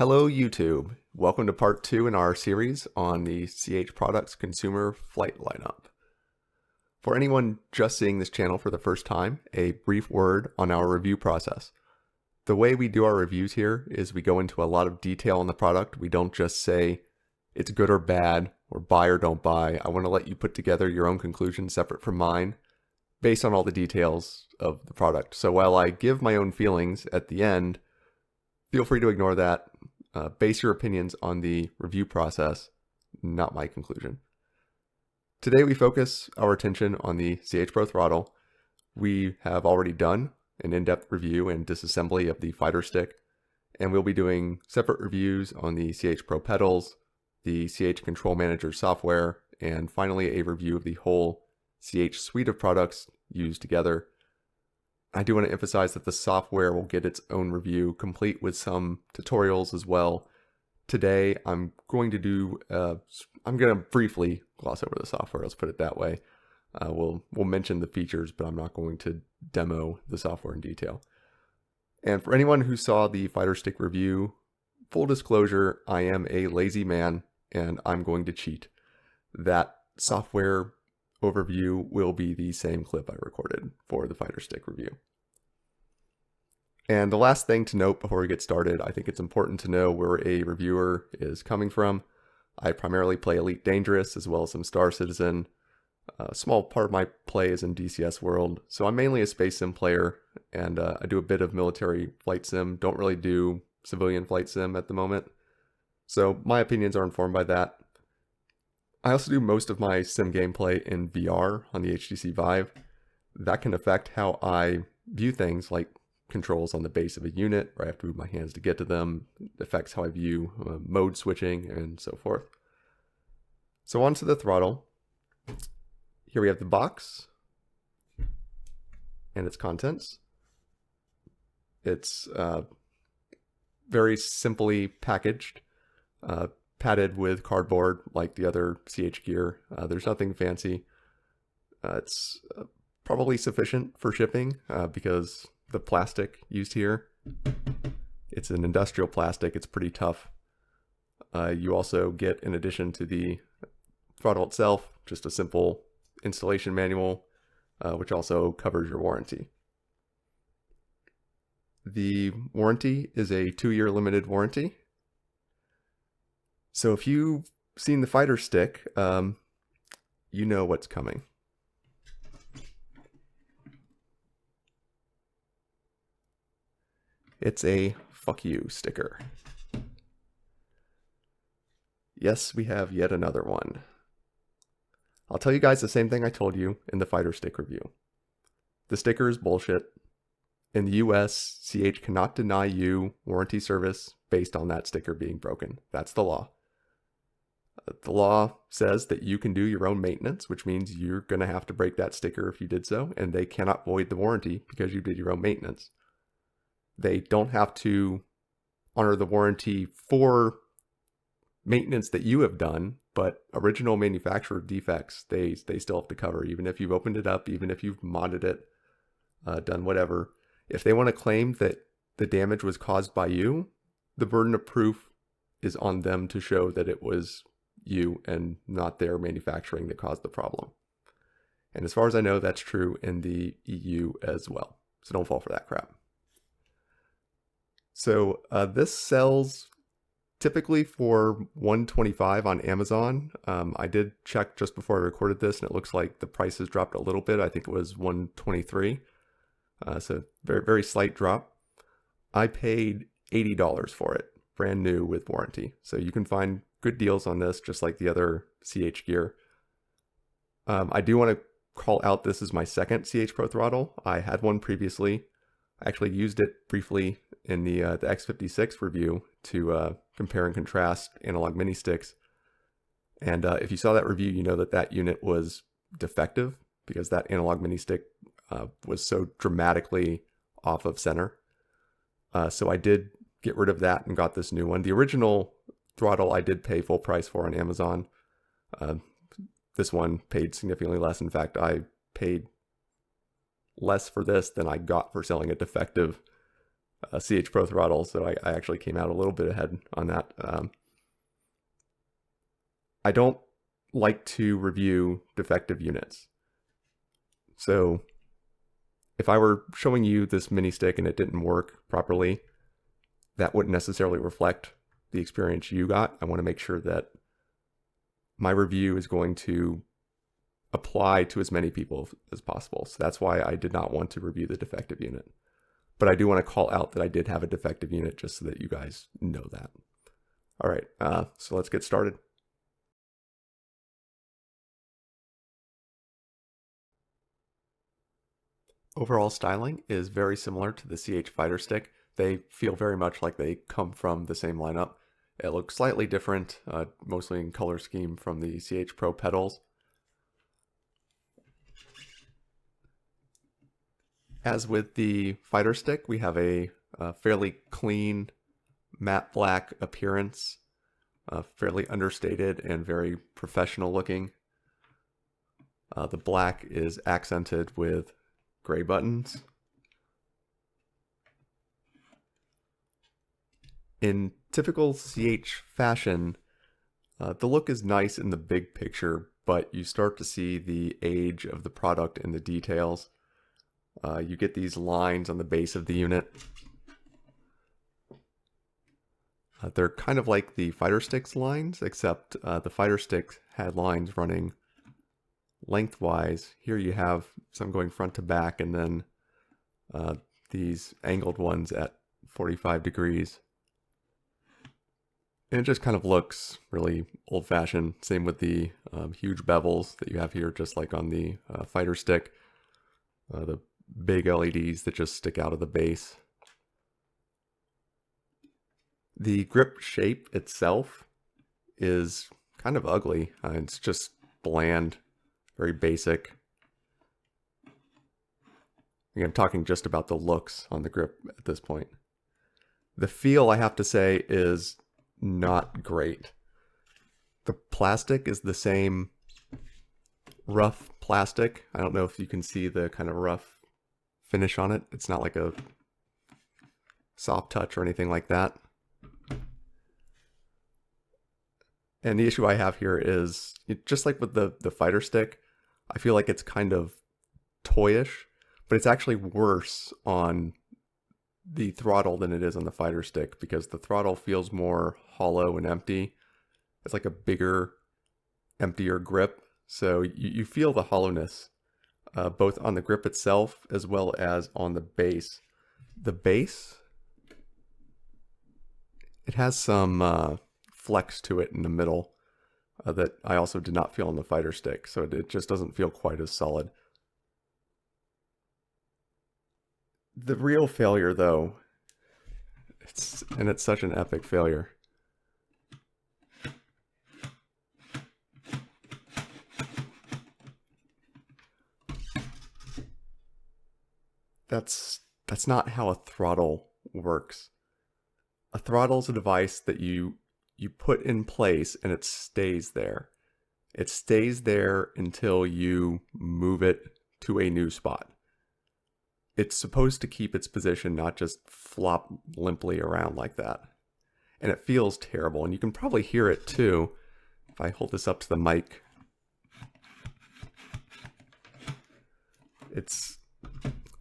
Hello YouTube, welcome to part 2 in our series on the CH Products Consumer Flight Lineup. For anyone just seeing this channel for the first time, a brief word on our review process. The way we do our reviews here is we go into a lot of detail on the product. We don't just say it's good or bad, or buy or don't buy. I want to let you put together your own conclusions separate from mine, based on all the details of the product. So while I give my own feelings at the end, feel free to ignore that. Base your opinions on the review process, not my conclusion. Today we focus our attention on the CH Pro Throttle. We have already done an in-depth review and disassembly of the fighter stick, and we'll be doing separate reviews on the CH Pro pedals, the CH Control Manager software, and finally a review of the whole CH suite of products used together. I do want to emphasize that the software will get its own review, complete with some tutorials as well. Today, I'm going to briefly gloss over the software, let's put it that way. We'll mention the features, but I'm not going to demo the software in detail. And for anyone who saw the fighter stick review, full disclosure, I am a lazy man and I'm going to cheat. That software overview will be the same clip I recorded for the fighter stick review. And the last thing to note before we get started, I think it's important to know where a reviewer is coming from. I primarily play Elite Dangerous as well as some Star Citizen. A small part of my play is in DCS World, so I'm mainly a space sim player, and I do a bit of military flight sim, don't really do civilian flight sim at the moment. So my opinions are informed by that. I also do most of my sim gameplay in VR on the HTC Vive. That can affect how I view things like controls on the base of a unit, where I have to move my hands to get to them. It affects how I view mode switching and so forth. So on to the throttle. Here we have the box and its contents. It's very simply packaged. Padded with cardboard like the other CH gear. There's nothing fancy. It's probably sufficient for shipping because the plastic used here, it's an industrial plastic. It's pretty tough. You also get, in addition to the throttle itself, just a simple installation manual, which also covers your warranty. The warranty is a 2-year limited warranty. So if you've seen the fighter stick, you know what's coming. It's a fuck you sticker. Yes, we have yet another one. I'll tell you guys the same thing I told you in the fighter stick review. The sticker is bullshit. In the US, CH cannot deny you warranty service based on that sticker being broken. That's the law. The law says that you can do your own maintenance, which means you're going to have to break that sticker if you did so, and they cannot void the warranty because you did your own maintenance. They don't have to honor the warranty for maintenance that you have done, but original manufacturer defects, they still have to cover, even if you've opened it up, even if you've modded it, done whatever. If they want to claim that the damage was caused by you, the burden of proof is on them to show that it was you and not their manufacturing that caused the problem. And as far as I know, that's true in the EU as well. So don't fall for that crap. So this sells typically for $125 on Amazon. I did check just before I recorded this, and it looks like the price has dropped a little bit. I think it was $123. So very, very slight drop. I paid $80 for it, brand new with warranty. So you can find good deals on this, just like the other CH gear. I do want to call out, this is my second CH Pro Throttle. I had one previously. I actually used it briefly in the X56 review to compare and contrast analog mini sticks. And if you saw that review, you know that that unit was defective because that analog mini stick was so dramatically off of center. So I did get rid of that and got this new one. The original throttle I did pay full price for on Amazon. This one paid significantly less. In fact, I paid less for this than I got for selling a defective CH Pro Throttle, so I actually came out a little bit ahead on that. I don't like to review defective units. So if I were showing you this mini stick and it didn't work properly, that wouldn't necessarily reflect the experience you got. I want to make sure that my review is going to apply to as many people as possible. So that's why I did not want to review the defective unit. But I do want to call out that I did have a defective unit just so that you guys know that. All right, so let's get started. Overall styling is very similar to the CH Fighter Stick. They feel very much like they come from the same lineup. It looks slightly different, mostly in color scheme from the CH Pro pedals. As with the Fighter Stick, we have a fairly clean matte black appearance, fairly understated and very professional looking. The black is accented with gray buttons. In typical CH fashion, the look is nice in the big picture, but you start to see the age of the product in the details. You get these lines on the base of the unit. They're kind of like the Fighter Stick's lines, except the Fighter Stick had lines running lengthwise. Here you have some going front to back, and then these angled ones at 45 degrees. And it just kind of looks really old-fashioned. Same with the huge bevels that you have here, just like on the Fighter Stick. The big LEDs that just stick out of the base. The grip shape itself is kind of ugly. It's just bland, very basic. Again, I'm talking just about the looks on the grip at this point. The feel, I have to say, is not great. The plastic is the same rough plastic. I don't know if you can see the kind of rough finish on it. It's not like a soft touch or anything like that. And the issue I have here is, just like with the Fighter Stick, I feel like it's kind of toyish, but it's actually worse on the Throttle than it is on the Fighter Stick, because the Throttle feels more hollow and empty. It's like a bigger, emptier grip. So you feel the hollowness, both on the grip itself as well as on the base. The base, it has some flex to it in the middle that I also did not feel on the Fighter Stick, so it just doesn't feel quite as solid. The real failure, though, it's such an epic failure. That's not how a throttle works. A throttle is a device that you put in place and it stays there. It stays there until you move it to a new spot. It's supposed to keep its position, not just flop limply around like that. And it feels terrible, and you can probably hear it too. If I hold this up to the mic, it's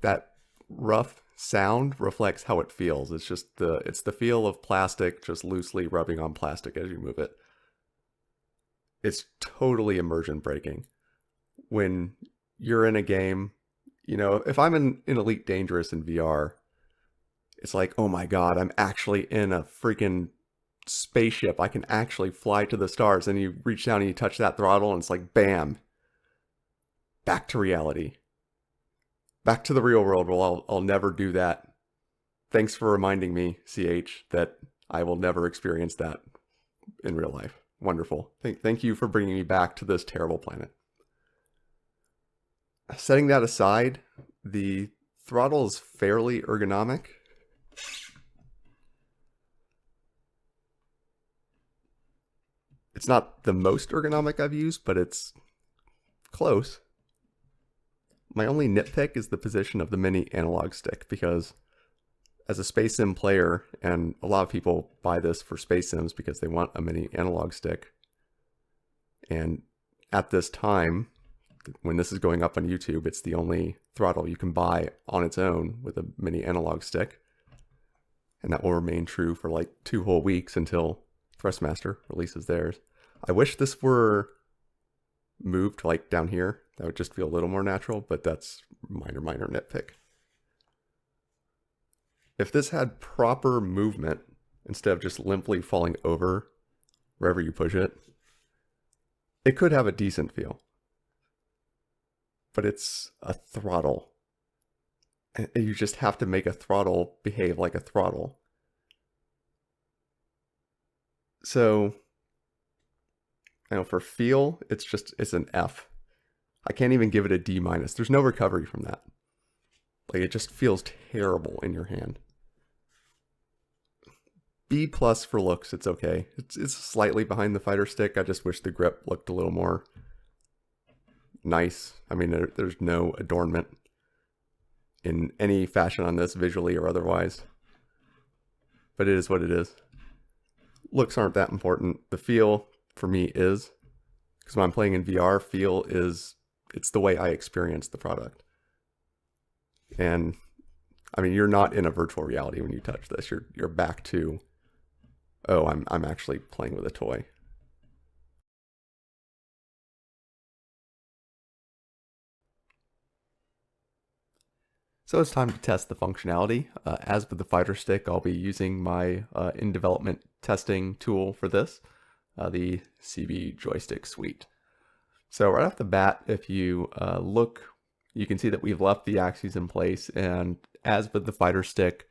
that rough sound reflects how it feels. It's just it's the feel of plastic just loosely rubbing on plastic as you move it. It's totally immersion breaking. When you're in a game, you know, if I'm in Elite Dangerous in VR, it's like, oh my god, I'm actually in a freaking spaceship. I can actually fly to the stars. And you reach down and you touch that throttle and it's like, bam, back to reality. Back to the real world. Well, I'll never do that. Thanks for reminding me, CH, that I will never experience that in real life. Wonderful. Thank you for bringing me back to this terrible planet. Setting that aside, the throttle is fairly ergonomic. It's not the most ergonomic I've used, but it's close. My only nitpick is the position of the mini analog stick, because as a Space Sim player, and a lot of people buy this for Space Sims because they want a mini analog stick. And at this time, when this is going up on YouTube, it's the only throttle you can buy on its own with a mini analog stick. And that will remain true for like 2 whole weeks until Thrustmaster releases theirs. I wish this were moved like down here. That would just feel a little more natural, but that's minor nitpick. If this had proper movement, instead of just limply falling over wherever you push it, it could have a decent feel. But it's a throttle. And you just have to make a throttle behave like a throttle. So, I know for feel, it's an F. I can't even give it a D-. There's no recovery from that. Like, it just feels terrible in your hand. B+ for looks, it's okay. It's slightly behind the fighter stick. I just wish the grip looked a little more nice. I mean, there's no adornment in any fashion on this, visually or otherwise. But it is what it is. Looks aren't that important. The feel, for me, is. Because when I'm playing in VR, feel is, it's the way I experience the product. And, I mean, you're not in a virtual reality when you touch this. You're back to, oh, I'm actually playing with a toy. So it's time to test the functionality. As with the fighter stick, I'll be using my in-development testing tool for this, the CB Joystick Suite. So right off the bat, if you look, you can see that we've left the axes in place, and as with the fighter stick,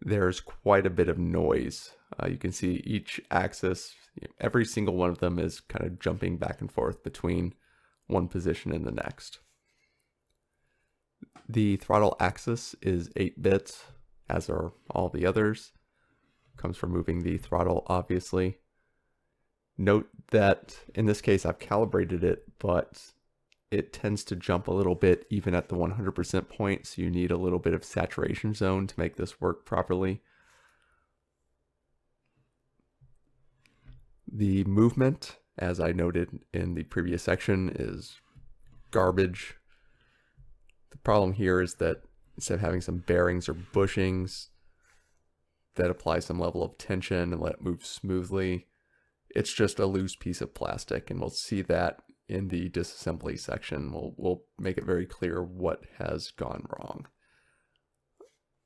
there's quite a bit of noise. You can see each axis, every single one of them is kind of jumping back and forth between one position and the next. The throttle axis is 8 bits, as are all the others. Comes from moving the throttle, obviously. Note that in this case I've calibrated it, but it tends to jump a little bit even at the 100% point, so you need a little bit of saturation zone to make this work properly. The movement, as I noted in the previous section, is garbage. The problem here is that instead of having some bearings or bushings that apply some level of tension and let it move smoothly, it's just a loose piece of plastic, and we'll see that in the disassembly section. We'll make it very clear what has gone wrong.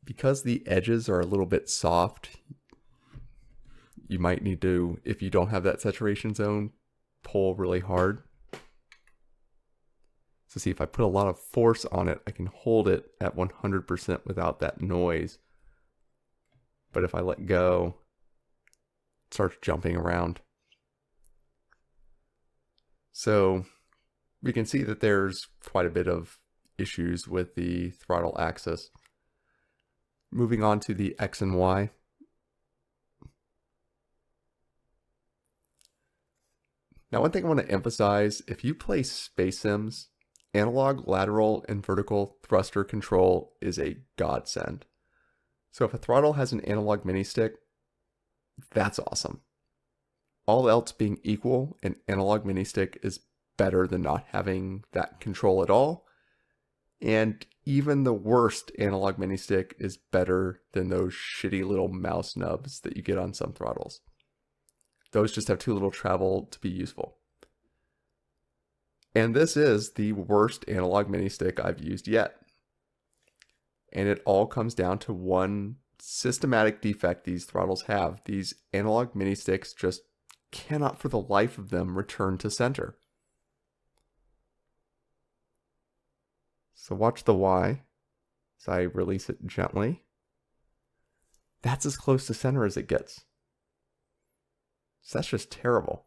Because the edges are a little bit soft, you might need to, if you don't have that saturation zone, pull really hard. So see, if I put a lot of force on it, I can hold it at 100% without that noise. But if I let go, it starts jumping around. So we can see that there's quite a bit of issues with the throttle axis. Moving on to the X and Y. Now, one thing I want to emphasize, if you play Space Sims, analog, lateral, and vertical thruster control is a godsend. So if a throttle has an analog mini stick, that's awesome. All else being equal, an analog mini stick is better than not having that control at all. And even the worst analog mini stick is better than those shitty little mouse nubs that you get on some throttles. Those just have too little travel to be useful. And this is the worst analog mini stick I've used yet. And it all comes down to one systematic defect these throttles have. These analog mini sticks just cannot for the life of them return to center. So watch the Y as I release it gently. That's as close to center as it gets. So that's just terrible.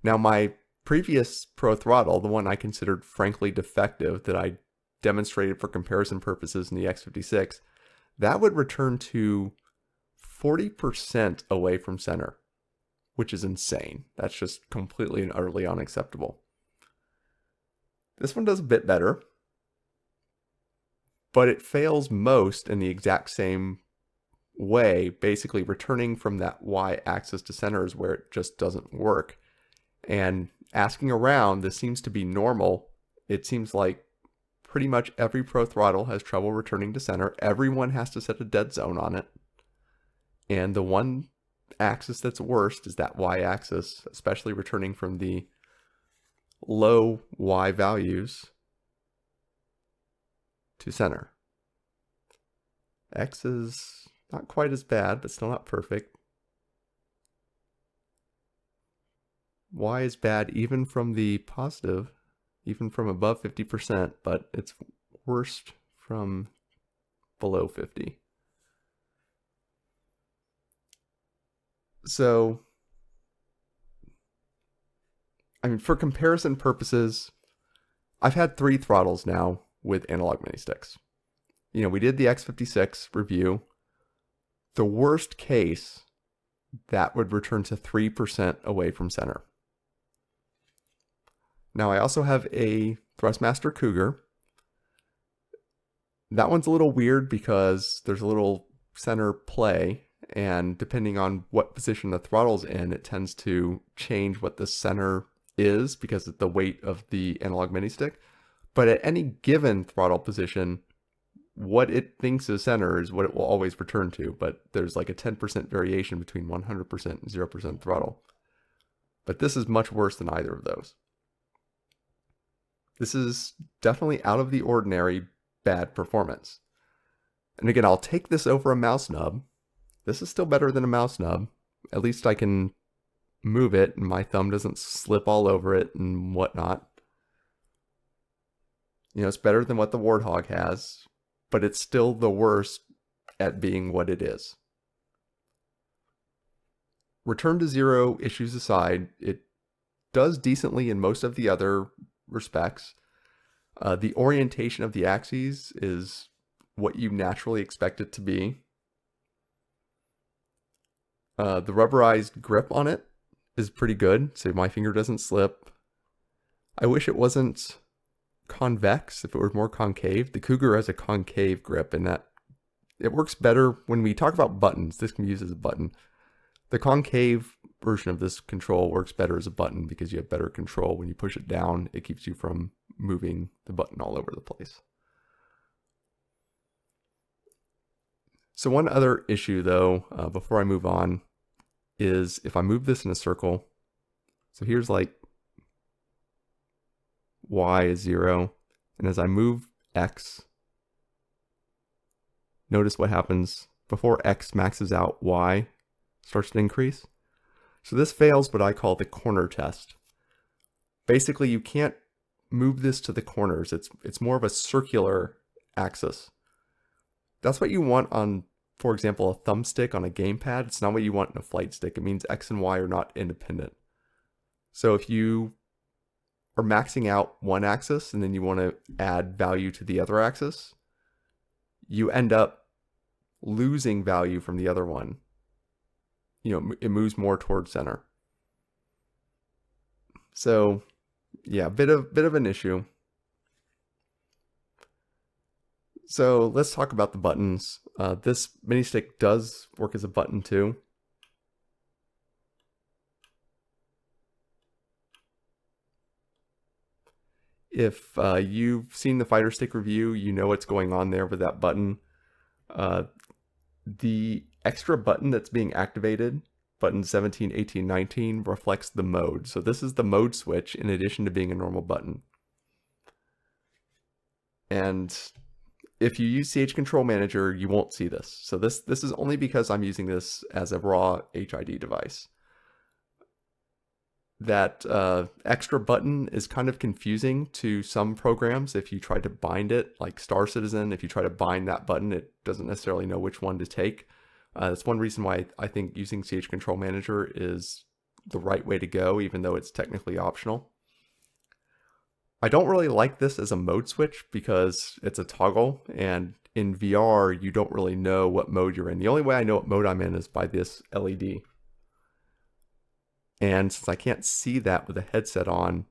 Now my previous Pro Throttle, the one I considered frankly defective that I demonstrated for comparison purposes in the X56, that would return to 40% away from center, which is insane. That's just completely and utterly unacceptable. This one does a bit better, but it fails most in the exact same way, basically returning from that y-axis to center is where it just doesn't work. And asking around, this seems to be normal. It seems like pretty much every Pro Throttle has trouble returning to center. Everyone has to set a dead zone on it. And the one axis that's worst is that y-axis, especially returning from the low y values to center. X is not quite as bad, but still not perfect. Y is bad even from the positive, even from above 50%, but it's worst from below 50. So, I mean, for comparison purposes, I've had 3 throttles now with analog mini sticks. You know, we did the X56 review. The worst case, that would return to 3% away from center. Now I also have a Thrustmaster Cougar. That one's a little weird because there's a little center play, and depending on what position the throttle's in, it tends to change what the center is because of the weight of the analog mini stick. But at any given throttle position, what it thinks is center is what it will always return to, but there's like a 10% variation between 100% and 0% throttle. But this is much worse than either of those. This is definitely out of the ordinary bad performance. And again, I'll take this over a mouse nub. This is still better than a mouse nub. At least I can move it and my thumb doesn't slip all over it and whatnot. You know, it's better than what the Warthog has, but it's still the worst at being what it is. Return to zero issues aside, it does decently in most of the other respects. The orientation of the axes is what you naturally expect it to be. The rubberized grip on it is pretty good, so my finger doesn't slip. I wish it wasn't convex, if it were more concave. The Cougar has a concave grip, and that it works better when we talk about buttons. This can be used as a button. The concave version of this control works better as a button because you have better control. When you push it down, it keeps you from moving the button all over the place. So one other issue though, before I move on, is if I move this in a circle, so here's like Y is 0, and as I move X, notice what happens before X maxes out, Y starts to increase. So this fails what I call the corner test. Basically, you can't move this to the corners. It's more of a circular axis. That's what you want on, for example, a thumbstick on a gamepad. It's not what you want in a flight stick. It means X and Y are not independent. So if you are maxing out one axis and then you want to add value to the other axis, you end up losing value from the other one. You know, it moves more towards center. So yeah, bit of an issue. So let's talk about the buttons. This mini stick does work as a button too. If you've seen the Fighter Stick review, you know what's going on there with that button. The extra button that's being activated, button 17, 18, 19, reflects the mode. So this is the mode switch in addition to being a normal button. And if you use CH Control Manager, you won't see this. So this is only because I'm using this as a raw HID device. That extra button is kind of confusing to some programs. If you try to bind it, like Star Citizen, if you try to bind that button, it doesn't necessarily know which one to take. That's one reason why I think using CH Control Manager is the right way to go, even though it's technically optional. I don't really like this as a mode switch because it's a toggle, and in VR, you don't really know what mode you're in. The only way I know what mode I'm in is by this LED. And since I can't see that with a headset on,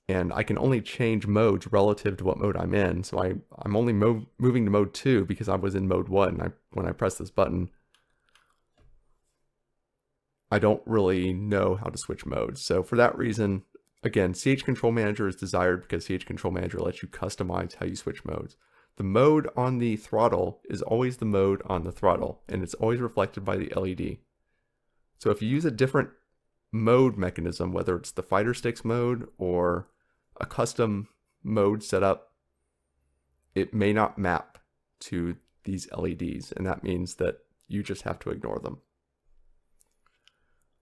and I can only change modes relative to what mode I'm in. So I'm only moving to mode 2 because I was in mode 1. When I press this button, I don't really know how to switch modes. So for that reason, again, CH Control Manager is desired because CH Control Manager lets you customize how you switch modes. The mode on the throttle is always the mode on the throttle, and it's always reflected by the LED. So if you use a different mode mechanism, whether it's the fighter sticks mode or a custom mode setup, it may not map to these LEDs, and that means that you just have to ignore them.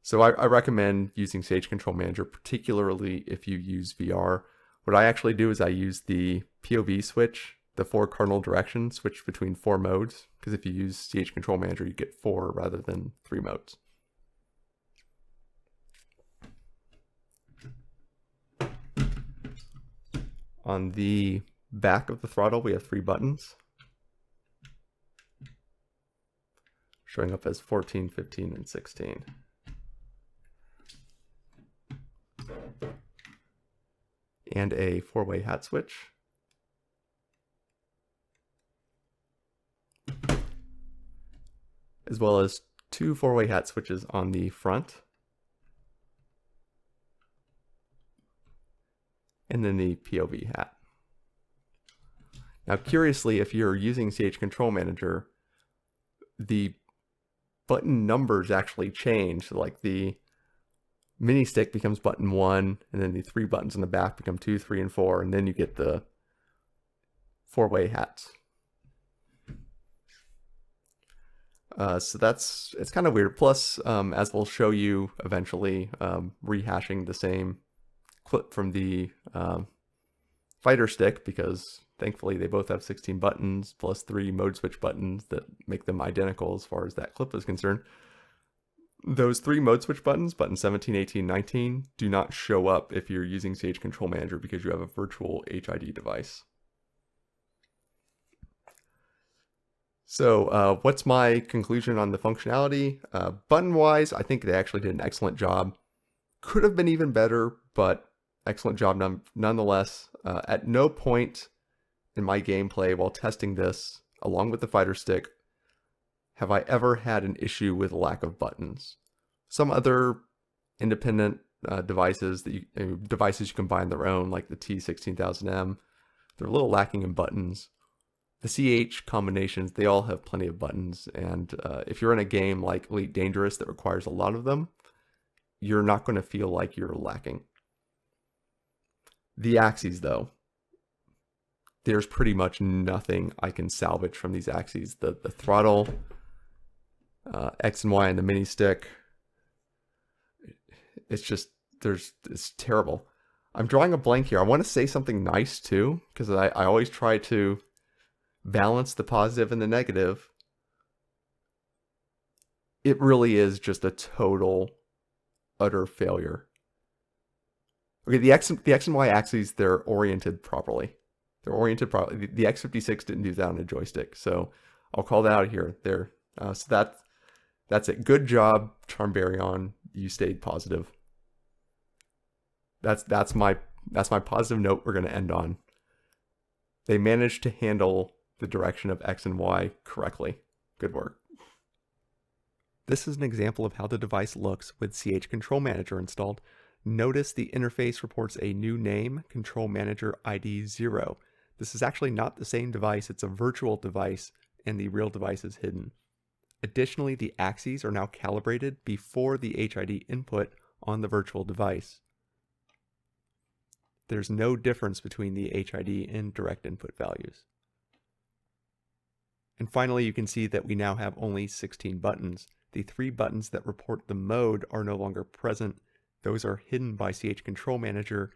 So I recommend using CH Control Manager, particularly if you use VR. What I actually do is I use the POV switch, the 4 cardinal direction switch between 4 modes, because if you use CH Control Manager, you get 4 rather than 3 modes. On the back of the throttle, we have 3 buttons, showing up as 14, 15, and 16. And a 4-way hat switch. As well as 2 4-way hat switches on the front. And then the POV hat. Now, curiously, if you're using CH Control Manager, the button numbers actually change. So like the mini stick becomes button 1, and then the 3 buttons in the back become 2, 3, and 4, and then you get the 4-way hats. So it's kind of weird. Plus, as we'll show you eventually, rehashing the same clip from the fighter stick, because thankfully they both have 16 buttons plus 3 mode switch buttons that make them identical as far as that clip is concerned. Those 3 mode switch buttons, button 17, 18, 19, do not show up if you're using CH Control Manager because you have a virtual HID device. So what's my conclusion on the functionality? Button-wise, I think they actually did an excellent job. Could have been even better, but excellent job nonetheless. At no point in my gameplay while testing this, along with the fighter stick, have I ever had an issue with lack of buttons. Some other independent devices you can buy on their own, like the T16000M, they're a little lacking in buttons. The CH combinations, they all have plenty of buttons, and if you're in a game like Elite Dangerous that requires a lot of them, you're not going to feel like you're lacking. The axes, though, there's pretty much nothing I can salvage from these axes. The throttle, X and Y, and the mini stick, it's terrible. I'm drawing a blank here. I want to say something nice too, because I always try to balance the positive and the negative. It really is just a total, utter failure. Okay, the X and Y axes, they're oriented properly. They're oriented properly. The X56 didn't do that on a joystick, so I'll call that out here. There. So that's it. Good job, Baryon. You stayed positive. That's my positive note we're going to end on. They managed to handle the direction of X and Y correctly. Good work. This is an example of how the device looks with CH Control Manager installed. Notice the interface reports a new name, Control Manager ID 0. This is actually not the same device, it's a virtual device, and the real device is hidden. Additionally, the axes are now calibrated before the HID input on the virtual device. There's no difference between the HID and direct input values. And finally, you can see that we now have only 16 buttons. The 3 buttons that report the mode are no longer present. Those are hidden by CH Control Manager.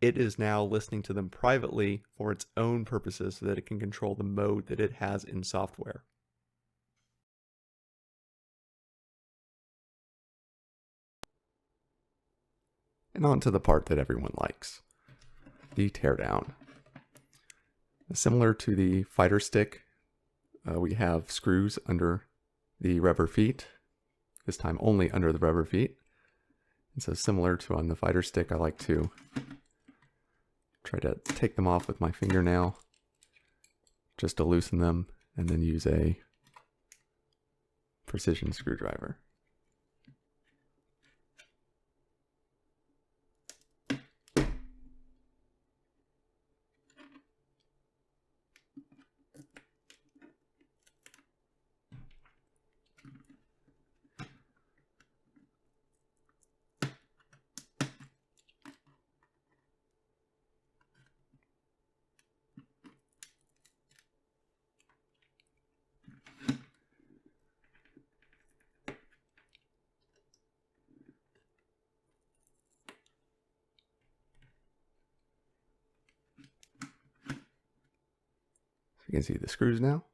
It is now listening to them privately for its own purposes so that it can control the mode that it has in software. And on to the part that everyone likes, the teardown. Similar to the fighter stick, we have screws under the rubber feet, this time only under the rubber feet. And so similar to on the fighter stick, I like to Try to take them off with my fingernail just to loosen them, and then use a precision screwdriver. You can see the screws now.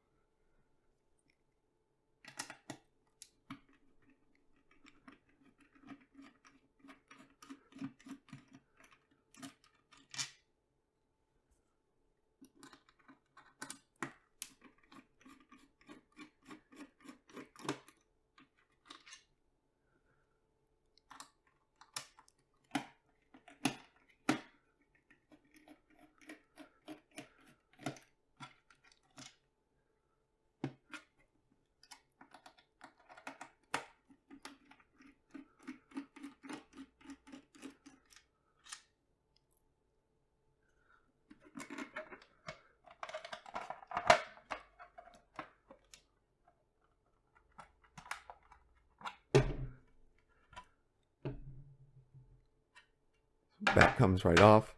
That comes right off.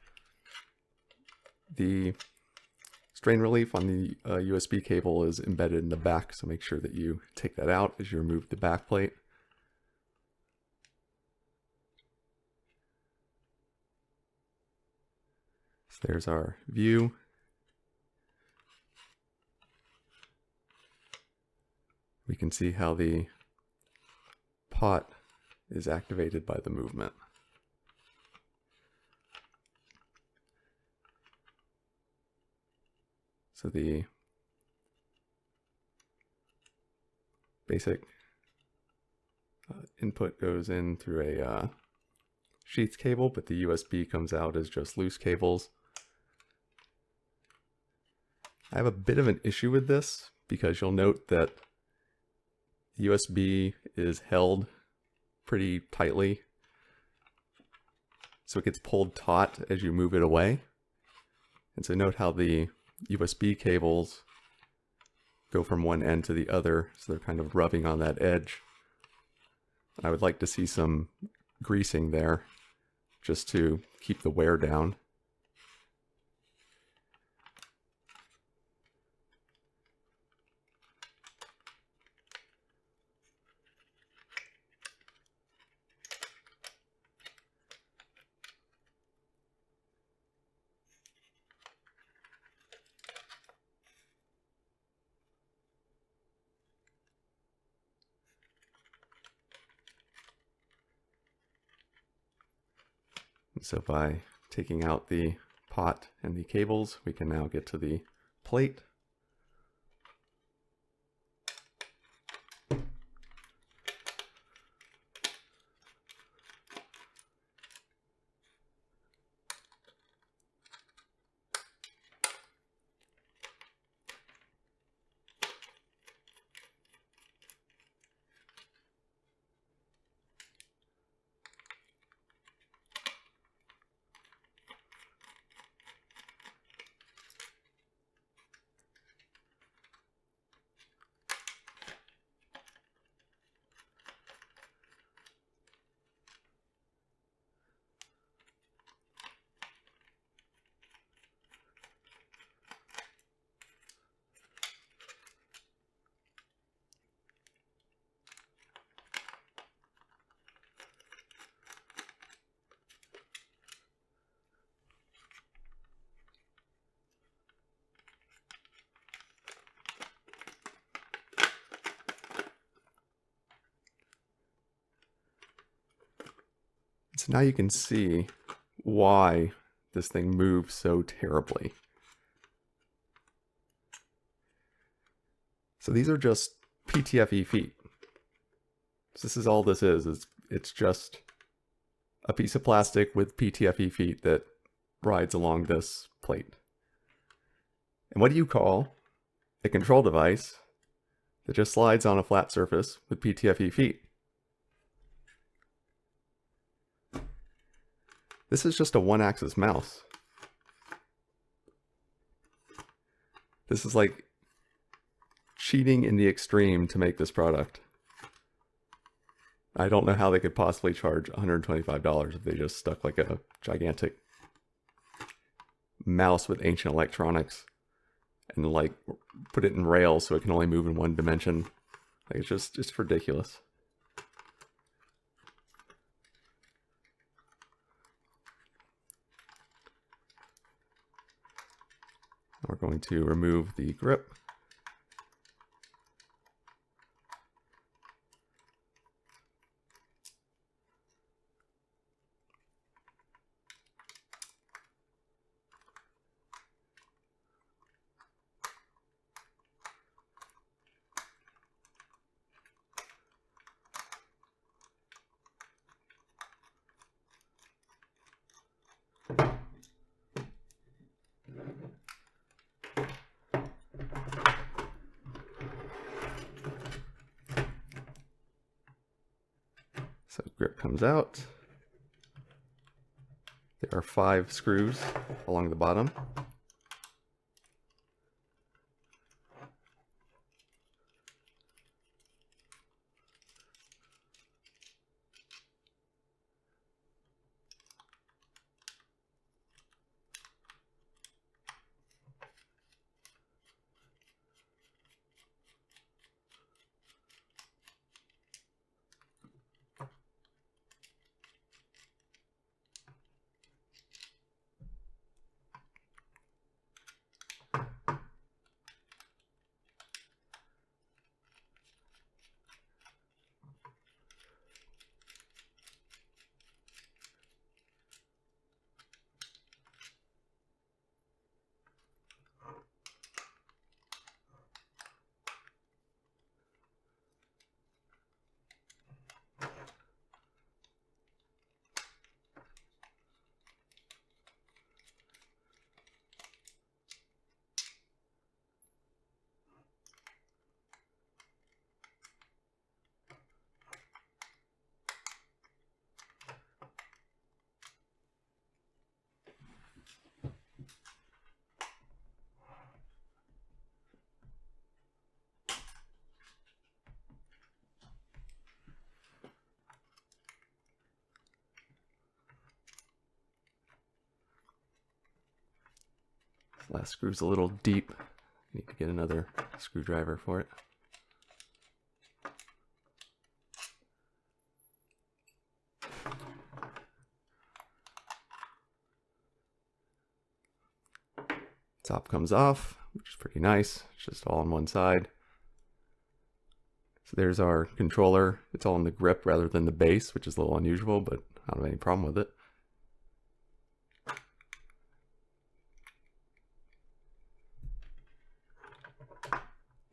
The strain relief on the USB cable is embedded in the back, so make sure that you take that out as you remove the back plate. So there's our view. We can see how the pot is activated by the movement. So the basic input goes in through a sheath cable, but the USB comes out as just loose cables. I have a bit of an issue with this because you'll note that USB is held pretty tightly, so it gets pulled taut as you move it away. And so note how the USB cables go from one end to the other, so they're kind of rubbing on that edge. I would like to see some greasing there just to keep the wear down. So by taking out the pot and the cables, we can now get to the plate. So now you can see why this thing moves so terribly. So these are just PTFE feet. So this is all this is. It's just a piece of plastic with PTFE feet that rides along this plate. And what do you call a control device that just slides on a flat surface with PTFE feet? This is just a one-axis mouse. This is like cheating in the extreme to make this product. I don't know how they could possibly charge $125 if they just stuck like a gigantic mouse with ancient electronics and like put it in rails so it can only move in one dimension. Like it's just ridiculous. We're going to remove the grip. So grip comes out. There are 5 screws along the bottom. Last screw's a little deep. Need to get another screwdriver for it. Top comes off, which is pretty nice. It's just all on one side. So there's our controller. It's all in the grip rather than the base, which is a little unusual, but I don't have any problem with it.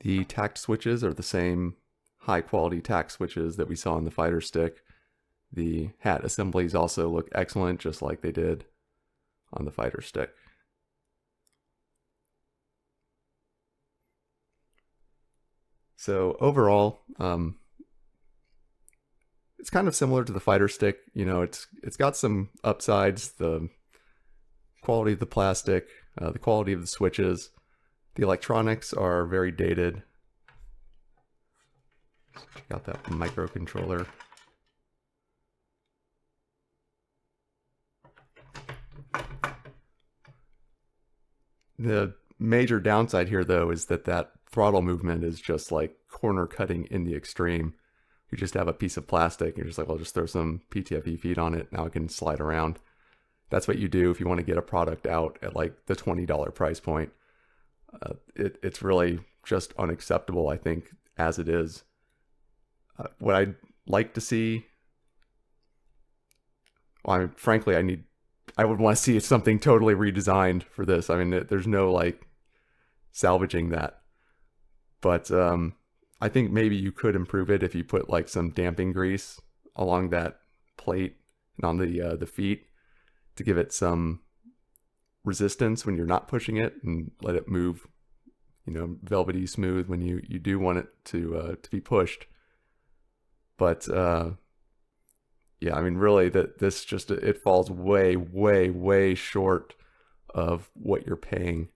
The tact switches are the same high quality tact switches that we saw in the fighter stick. The hat assemblies also look excellent, just like they did on the fighter stick. So overall, it's kind of similar to the fighter stick. You know, it's got some upsides: the quality of the plastic, the quality of the switches. The electronics are very dated. Check out that microcontroller. The major downside here, though, is that throttle movement is just like corner cutting in the extreme. You just have a piece of plastic, you're just like, well, just throw some PTFE feet on it, now it can slide around. That's what you do if you want to get a product out at like the $20 price point. It's really just unacceptable, I think, as it is. What I'd like to see, well, I mean, frankly, I would want to see something totally redesigned for this. I mean, there's no like salvaging that. But I think maybe you could improve it if you put like some damping grease along that plate and on the feet to give it some resistance when you're not pushing it and let it move, velvety smooth when you do want it to be pushed. But yeah, I mean, really, this just, it falls way, way, way short of what you're paying.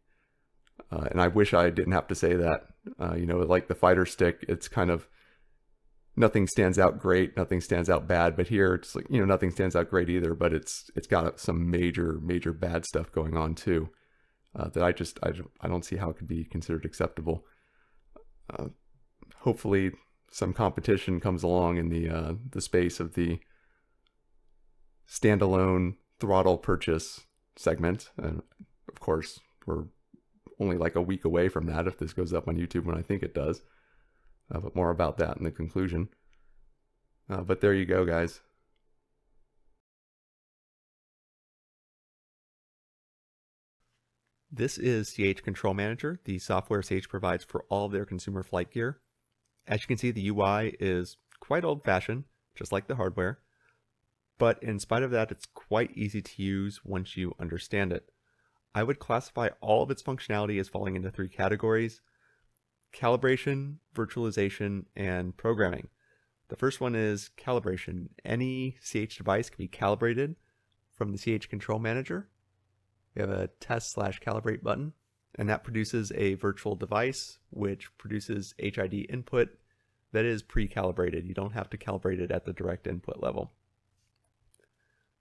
And I wish I didn't have to say that. Like the fighter stick, it's kind of, nothing stands out great, nothing stands out bad. But here, it's like, nothing stands out great either. But it's got some major, major bad stuff going on too. That I don't see how it could be considered acceptable. Hopefully, some competition comes along in the space of the standalone throttle purchase segment, and of course we're only like a week away from that if this goes up on YouTube when I think it does. But more about that in the conclusion. But there you go, guys. This is CH Control Manager, the software CH provides for all of their consumer flight gear. As you can see, the UI is quite old-fashioned, just like the hardware. But in spite of that, it's quite easy to use once you understand it. I would classify all of its functionality as falling into 3 categories: calibration, virtualization, and programming. The first one is calibration. Any CH device can be calibrated from the CH Control Manager. We have a test/calibrate button, and that produces a virtual device which produces HID input that is pre-calibrated. You don't have to calibrate it at the direct input level.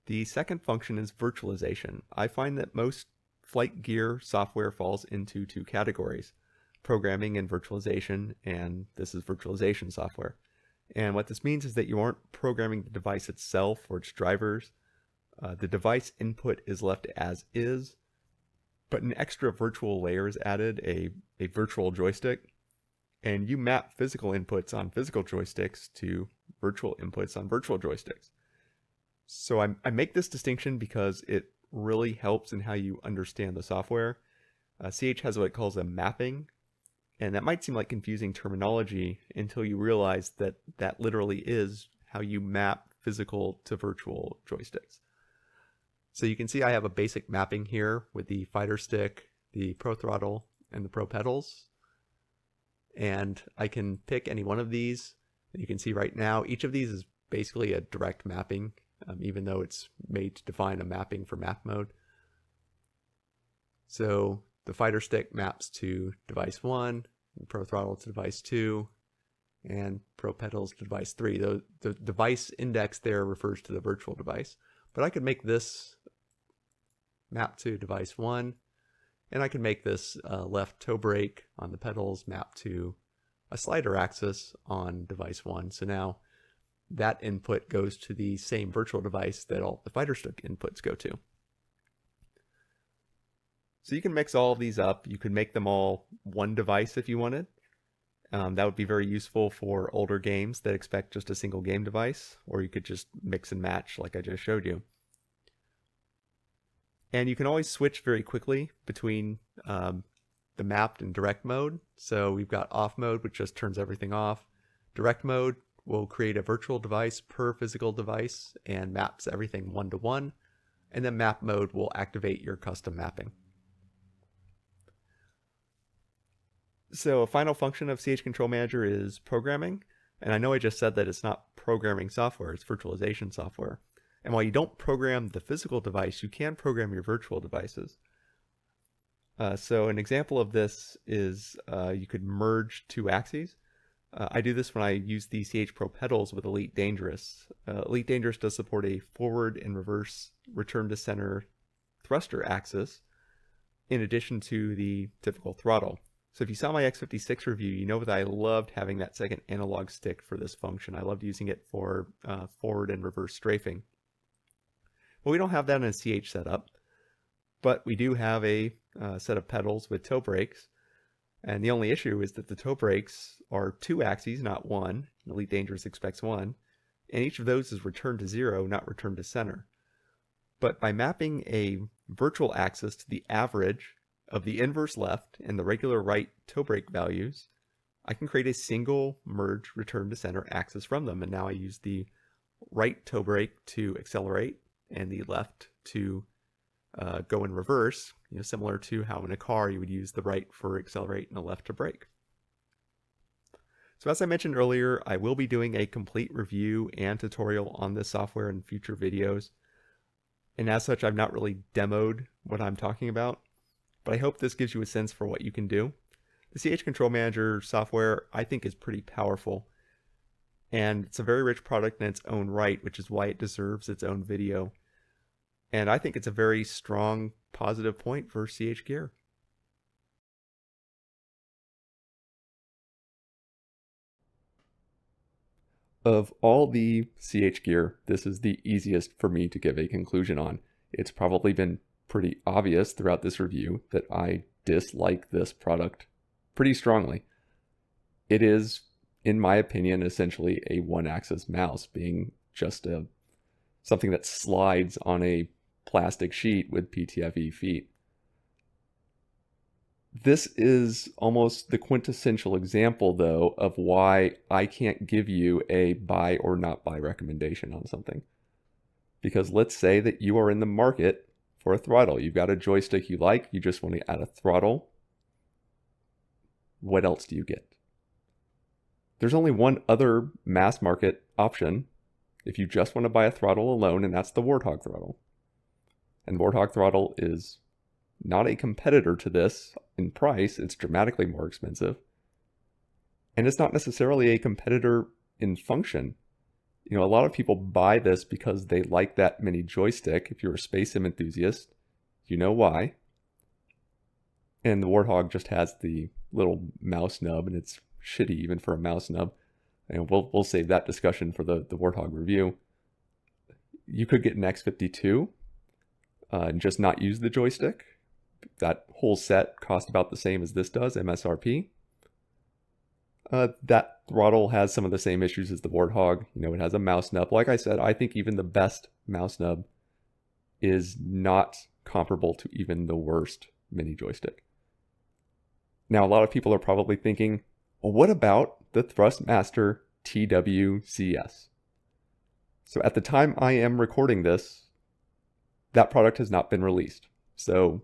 The second function is virtualization. I find that most flight gear software falls into 2 categories: programming and virtualization, and this is virtualization software. And what this means is that you aren't programming the device itself or its drivers. The device input is left as is, but an extra virtual layer is added, a virtual joystick, and you map physical inputs on physical joysticks to virtual inputs on virtual joysticks. So I make this distinction because it really helps in how you understand the software. CH has what it calls a mapping, and that might seem like confusing terminology until you realize that that literally is how you map physical to virtual joysticks. So you can see I have a basic mapping here with the fighter stick, the Pro Throttle, and the Pro Pedals. And I can pick any one of these. And you can see right now, each of these is basically a direct mapping, even though it's made to define a mapping for map mode. So the fighter stick maps to device 1, Pro Throttle to device 2, and Pro Pedals to device 3. The device index there refers to the virtual device. But I could make this map to device 1, and I can make this left toe brake on the pedals map to a slider axis on device 1. So now that input goes to the same virtual device that all the fighter stick inputs go to. So you can mix all of these up. You could make them all one device if you wanted. That would be very useful for older games that expect just a single game device, or you could just mix and match like I just showed you. And you can always switch very quickly between the mapped and direct mode. So we've got off mode, which just turns everything off. Direct mode will create a virtual device per physical device and maps everything 1-to-1. And then map mode will activate your custom mapping. So a final function of CH Control Manager is programming. And I know I just said that it's not programming software, it's virtualization software. And while you don't program the physical device, you can program your virtual devices. So an example of this is you could merge 2 axes. I do this when I use the CH Pro pedals with Elite Dangerous. Elite Dangerous does support a forward and reverse return to center thruster axis in addition to the typical throttle. So if you saw my X56 review, you know that I loved having that second analog stick for this function. I loved using it for forward and reverse strafing. Well, we don't have that in a CH setup, but we do have a set of pedals with toe brakes. And the only issue is that the toe brakes are 2 axes, not 1. Elite Dangerous expects 1. And each of those is returned to 0, not returned to center. But by mapping a virtual axis to the average of the inverse left and the regular right toe brake values, I can create a single merge return to center axis from them. And now I use the right toe brake to accelerate and the left to go in reverse, similar to how in a car you would use the right for accelerate and the left to brake. So as I mentioned earlier, I will be doing a complete review and tutorial on this software in future videos. And as such, I've not really demoed what I'm talking about, but I hope this gives you a sense for what you can do. The CH Control Manager software, I think, is pretty powerful. And it's a very rich product in its own right, which is why it deserves its own video. And I think it's a very strong, positive point for CH Gear. Of all the CH Gear, this is the easiest for me to give a conclusion on. It's probably been pretty obvious throughout this review that I dislike this product pretty strongly. It is, in my opinion, essentially a one-axis mouse, being just something that slides on a plastic sheet with PTFE feet. This is almost the quintessential example, though, of why I can't give you a buy or not buy recommendation on something. Because let's say that you are in the market for a throttle. You've got a joystick you like, you just want to add a throttle. What else do you get? There's only one other mass market option if you just want to buy a throttle alone, and that's the Warthog throttle. And Warthog throttle is not a competitor to this in price. It's dramatically more expensive. And it's not necessarily a competitor in function. A lot of people buy this because they like that mini joystick. If you're a Space Sim enthusiast, you know why. And the Warthog just has the little mouse nub, and it's shitty even for a mouse nub. And we'll save that discussion for the Warthog review. You could get an X52 and just not use the joystick. That whole set cost about the same as this does, MSRP. That throttle has some of the same issues as the Warthog. It has a mouse nub. Like I said, I think even the best mouse nub is not comparable to even the worst mini joystick. Now, a lot of people are probably thinking, well, what about the Thrustmaster TWCS? So at the time I am recording this, that product has not been released. So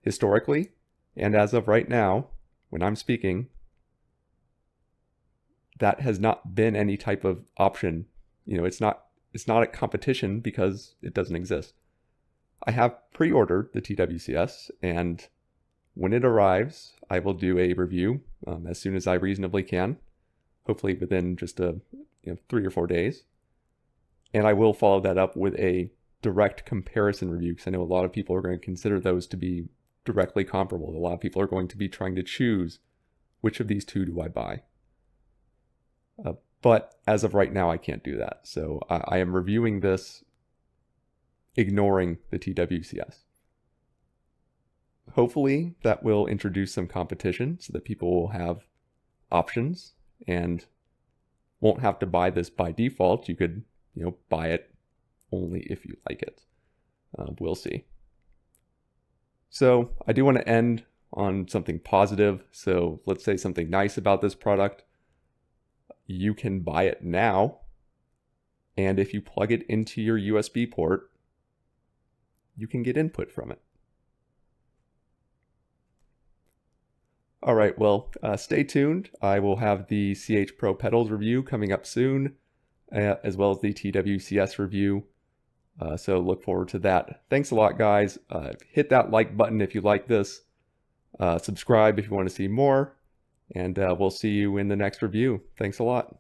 historically, and as of right now, when I'm speaking, that has not been any type of option. It's not a competition because it doesn't exist. I have pre-ordered the TWCS, and when it arrives, I will do a review as soon as I reasonably can, hopefully within just 3 or 4 days. And I will follow that up with a direct comparison review, because I know a lot of people are going to consider those to be directly comparable. A lot of people are going to be trying to choose which of these two do I buy. But as of right now, I can't do that. So I am reviewing this ignoring the TWCS. Hopefully that will introduce some competition so that people will have options and won't have to buy this by default. You could, buy it only if you like it. We'll see. So I do want to end on something positive. So let's say something nice about this product. You can buy it now, and if you plug it into your USB port, you can get input from it. All right, well, stay tuned. I will have the CH Pro pedals review coming up soon, as well as the TWCS review. So look forward to that. Thanks a lot, guys. Hit that like button if you like this. Subscribe if you want to see more. And we'll see you in the next review. Thanks a lot.